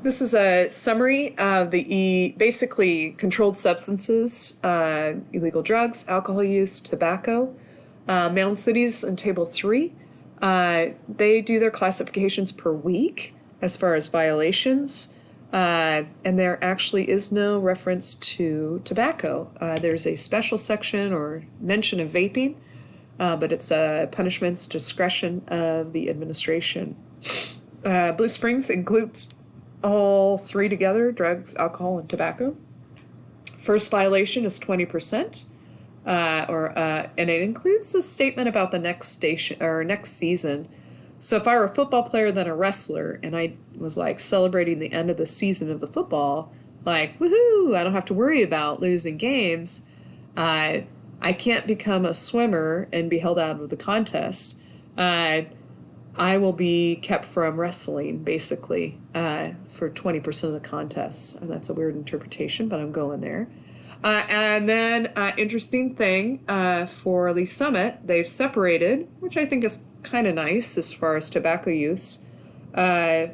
This is a summary of basically controlled substances, illegal drugs, alcohol use, tobacco. Mountain Cities in Table 3. They do their classifications per week as far as violations. And there actually is no reference to tobacco. There's a special section or mention of vaping, but it's a punishment's discretion of the administration. Blue Springs includes all three together: drugs, alcohol, and tobacco. First violation is 20%, and it includes a statement about the next station or next season. So if I were a football player then a wrestler, and I was like celebrating the end of the season of the football, like woohoo, I don't have to worry about losing games. I can't become a swimmer and be held out of the contest. I will be kept from wrestling, basically, for 20% of the contests. And that's a weird interpretation, but I'm going there. And then, interesting thing for Lee Summit, they've separated, which I think is kind of nice as far as tobacco use, that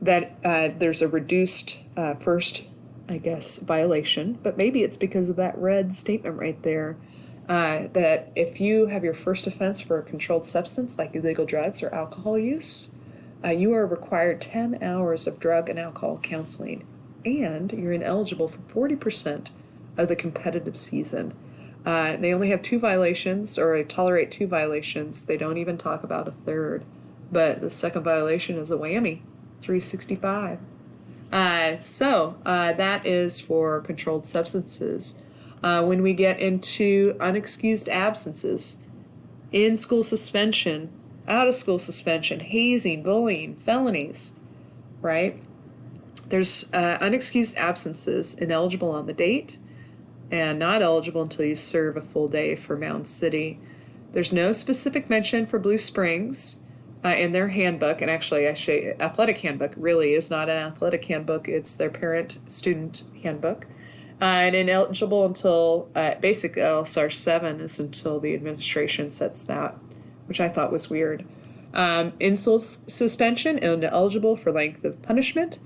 there's a reduced first, I guess, violation. But maybe it's because of that red statement right there. That if you have your first offense for a controlled substance like illegal drugs or alcohol use, you are required 10 hours of drug and alcohol counseling, and you're ineligible for 40% of the competitive season. They only have 2 violations, or they tolerate 2 violations. They don't even talk about a third. But the second violation is a whammy, 365. So that is for controlled substances. When we get into unexcused absences, in-school suspension, out-of-school suspension, hazing, bullying, felonies, right? There's unexcused absences, ineligible on the date, and not eligible until you serve a full day for Mound City. There's no specific mention for Blue Springs in their handbook, and actually, athletic handbook really is not an athletic handbook, it's their parent-student handbook. And ineligible until basic LSR 7 is until the administration sets that, which I thought was weird. In-school suspension, ineligible for length of punishment,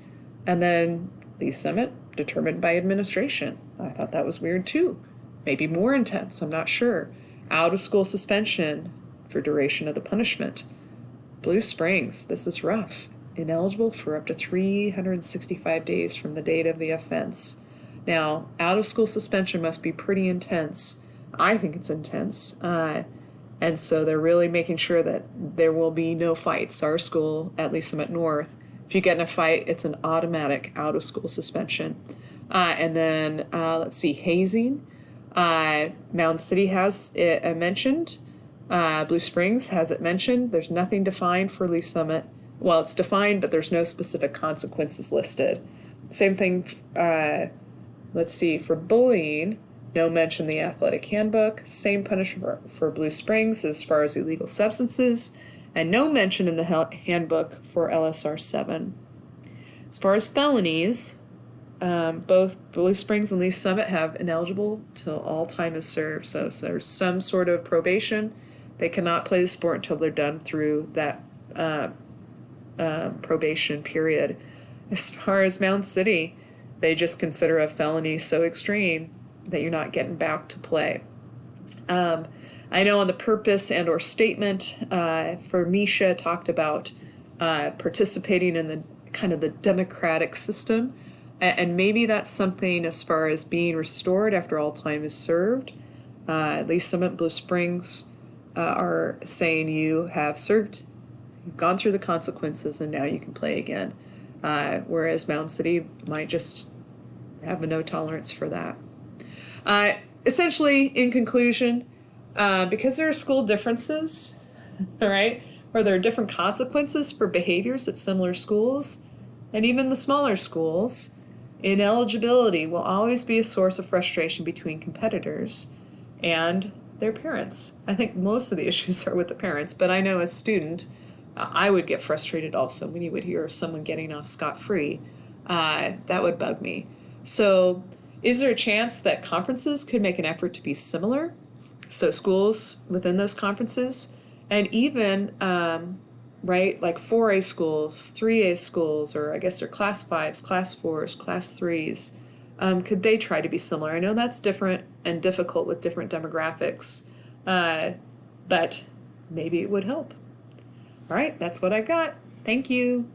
and then Lee Summit determined by administration. I thought that was weird too. Maybe more intense, I'm not sure. Out-of-school suspension for duration of the punishment. Blue Springs, this is rough. Ineligible for up to 365 days from the date of the offense. Now, out-of-school suspension must be pretty intense. I think it's intense. And so they're really making sure that there will be no fights. Our school, at Lee Summit North, if you get in a fight, it's an automatic out-of-school suspension. And then, let's see, hazing. Mound City has it mentioned. Blue Springs has it mentioned. There's nothing defined for Lee Summit. Well, it's defined, but there's no specific consequences listed. Same thing, let's see, for bullying, no mention in the athletic handbook. Same punishment for Blue Springs as far as illegal substances, and no mention in the handbook for LSR 7. As far as felonies, both Blue Springs and Lee Summit have ineligible till all time is served. So there's some sort of probation. They cannot play the sport until they're done through that probation period. As far as Mound City, they just consider a felony so extreme that you're not getting back to play. I know on the purpose and or statement for Misha talked about participating in the kind of the democratic system, and maybe that's something as far as being restored after all time is served. Lee Summit, Blue Springs are saying you have served, you've gone through the consequences, and now you can play again. Whereas Mound City might just have a no tolerance for that. Essentially, in conclusion, because there are school differences, all right, or there are different consequences for behaviors at similar schools, and even the smaller schools, ineligibility will always be a source of frustration between competitors and their parents. I think most of the issues are with the parents, but I know as a student, I would get frustrated also when you would hear of someone getting off scot-free. That would bug me. So is there a chance that conferences could make an effort to be similar? So schools within those conferences, and even right? Like 4A schools, 3A schools, or I guess they're class fives, class fours, class threes. Could they try to be similar? I know that's different and difficult with different demographics, but maybe it would help. All right, that's what I've got. Thank you.